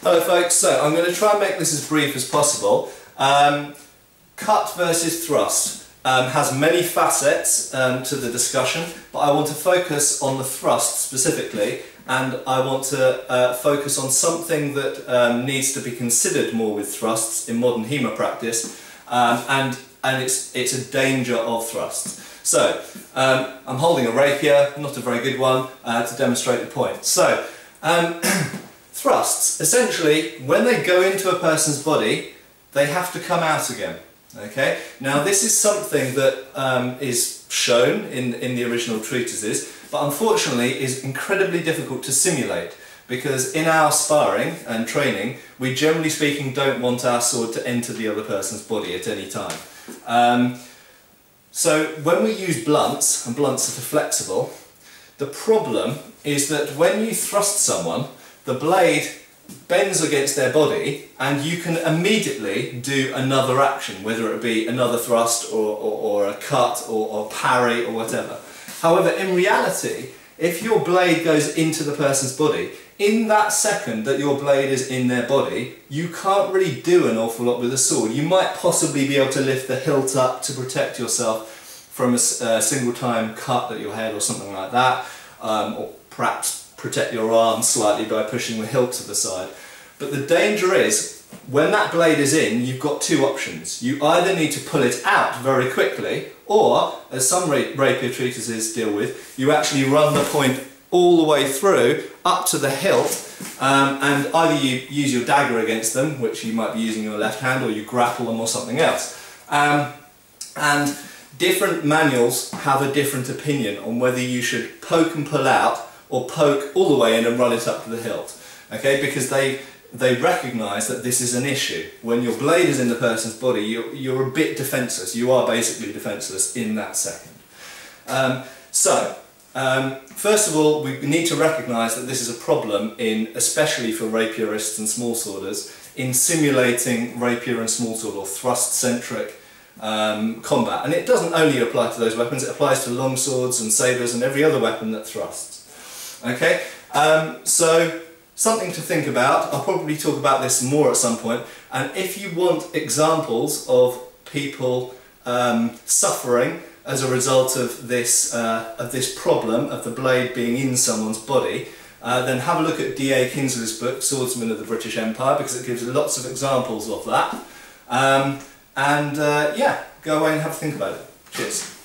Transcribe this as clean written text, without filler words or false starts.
Hello folks, so I'm going to try and make this as brief as possible. Cut versus thrust has many facets to the discussion, but I want to focus on the thrust specifically, and I want to focus on something that needs to be considered more with thrusts in modern HEMA practice, and it's a danger of thrusts. So, I'm holding a rapier, not a very good one, to demonstrate the point. So, thrusts, essentially, when they go into a person's body, they have to come out again. Okay? Now this is something that is shown in the original treatises, but unfortunately is incredibly difficult to simulate, because in our sparring and training, we generally speaking don't want our sword to enter the other person's body at any time. So when we use blunts, and blunts that are flexible, the problem is that when you thrust someone, the blade bends against their body and you can immediately do another action, whether it be another thrust or a cut or parry or whatever. However, in reality, if your blade goes into the person's body, in that second that your blade is in their body, you can't really do an awful lot with a sword. You might possibly be able to lift the hilt up to protect yourself from a single time cut at your head or something like that, or perhaps protect your arm slightly by pushing the hilt to the side. But the danger is, when that blade is in, you've got two options. You either need to pull it out very quickly, or, as some rapier treatises deal with, you actually run the point all the way through, up to the hilt, and either you use your dagger against them, which you might be using your left hand, or you grapple them or something else. And different manuals have a different opinion on whether you should poke and pull out, or poke all the way in and run it up to the hilt. Okay, because they recognise that this is an issue. When your blade is in the person's body, you're a bit defenceless. You are basically defenceless in that second. First of all, we need to recognise that this is a problem, especially for rapierists and smallsworders, in simulating rapier and smallsword or thrust-centric combat. And it doesn't only apply to those weapons, it applies to longswords and sabres and every other weapon that thrusts. Okay, so something to think about. I'll probably talk about this more at some point, and if you want examples of people suffering as a result of this problem of the blade being in someone's body, then have a look at D.A. Kingsley's book, Swordsmen of the British Empire, because it gives lots of examples of that. Yeah, go away and have a think about it. Cheers.